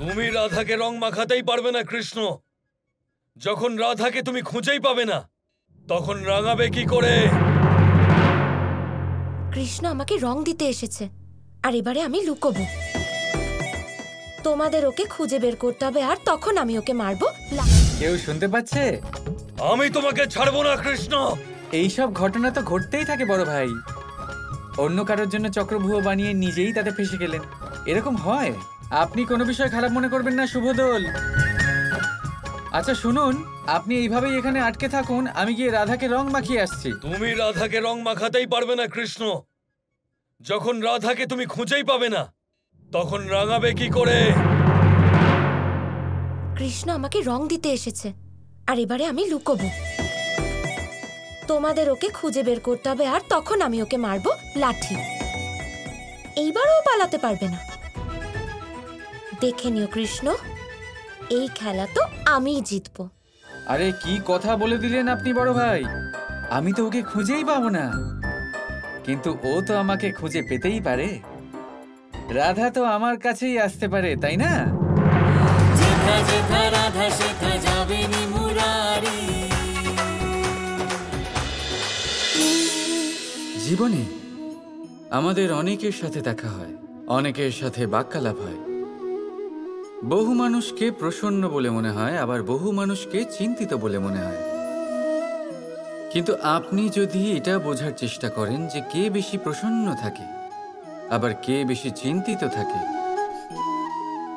তুমি রাধাকে রং মাখাতেই পারবে না কৃষ্ণ। যখন রাধাকে তুমি খুঁজেই পাবে না, তখন রাঙাবে কি করে? কৃষ্ণ আমাকে রং দিতে এসেছে, আর এবারে আমি লুকোবো। তোমাদের ওকে খুঁজে বের করতে হবে, আর তখন আমি ওকে মারবো। কেউ শুনতে পাচ্ছে? আমি তোমাকে ছাড়বো না কৃষ্ণ। এইসব ঘটনা তো ঘটতেই থাকে বড় ভাই। অন্য কারোর জন্য চক্রব্যূহ বানিয়ে নিজেই তাতে ফেসে গেলেন, এরকম হয়। আপনি কোনো বিষয় খারাপ মনে করবেন না শুভদল। আচ্ছা শুনুন, আপনি এইভাবেই এখানে আটকে থাকুন, আমি গিয়ে রাধাকে রং মাখিয়ে আসছি। তুমি রাধাকে রং মাখাতেই পারবে না কৃষ্ণ। যখন রাধাকে তুমি খুঁজেই পাবে না, তখন রাঙাবে কি করে? কৃষ্ণ আমাকে রং দিতে এসেছে, আর এবারে আমি লুকোবো। তোমাদের ওকে খুঁজে বের করতে হবে, আর তখন আমি ওকে মারবো লাঠি। এইবারও পালাতে পারবে না। দেখে নিও কৃষ্ণ, এই খেলা তো আমিই জিতবো। আরে কি কথা বলে দিলেন আপনি বড় ভাই, আমি তো ওকে খুঁজেই পাবো না, কিন্তু ও তো আমাকে খুঁজে পেতেই পারে। রাধা তো আমার কাছেই আসতে পারে, তাই না? জীবনে আমাদের অনেকের সাথে দেখা হয়, অনেকের সাথে বাক্যালাপ হয়। বহু মানুষকে প্রসন্ন বলে মনে হয়, আবার বহু মানুষকে চিন্তিত বলে মনে হয়। কিন্তু আপনি যদি এটা বোঝার চেষ্টা করেন যে কে বেশি প্রসন্ন থাকে আবার কে বেশি চিন্তিত থাকে,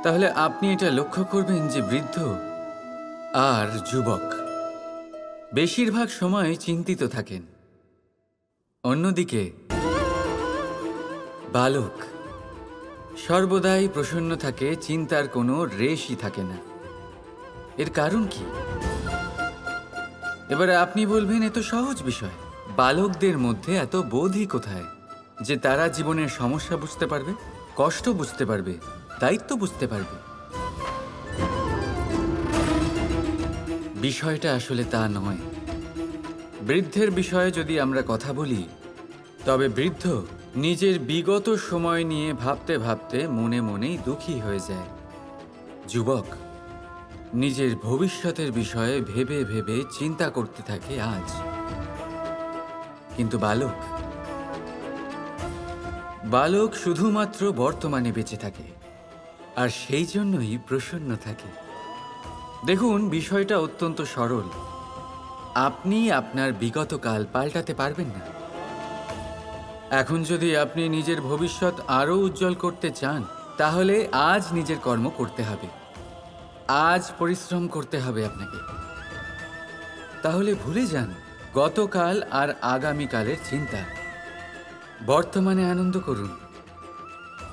তাহলে আপনি এটা লক্ষ্য করবেন যে বৃদ্ধ আর যুবক বেশিরভাগ সময় চিন্তিত থাকেন, অন্যদিকে বালক সর্বদাই প্রসন্ন থাকে, চিন্তার কোনো রেশই থাকে না। এর কারণ কি? এবারে আপনি বলবেন এ তো সহজ বিষয়, বালকদের মধ্যে এত বোধই কোথায় যে তারা জীবনের সমস্যা বুঝতে পারবে, কষ্ট বুঝতে পারবে, দায়িত্ব বুঝতে পারবে। বিষয়টা আসলে তা নয়। বৃদ্ধের বিষয়ে যদি আমরা কথা বলি, তবে বৃদ্ধ নিজের বিগত সময় নিয়ে ভাবতে ভাবতে মনে মনেই দুঃখী হয়ে যায়। যুবক নিজের ভবিষ্যতের বিষয়ে ভেবে ভেবে চিন্তা করতে থাকে আজ। কিন্তু বালক শুধুমাত্র বর্তমানে বেঁচে থাকে, আর সেই জন্যই প্রসন্ন থাকে। দেখুন, বিষয়টা অত্যন্ত সরল। আপনি আপনার বিগত কাল পাল্টাতে পারবেন না। এখন যদি আপনি নিজের ভবিষ্যৎ আরও উজ্জ্বল করতে চান, তাহলে আজ নিজের কর্ম করতে হবে, আজ পরিশ্রম করতে হবে আপনাকে। তাহলে ভুলে যান গতকাল আর আগামীকালের চিন্তা, বর্তমানে আনন্দ করুন।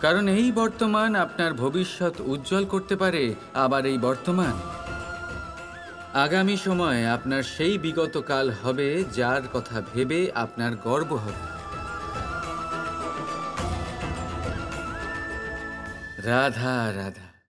কারণ এই বর্তমান আপনার ভবিষ্যৎ উজ্জ্বল করতে পারে, আবার এই বর্তমান আগামী সময়ে আপনার সেই বিগত কাল হবে যার কথা ভেবে আপনার গর্ব হবে। রাধা রাধা।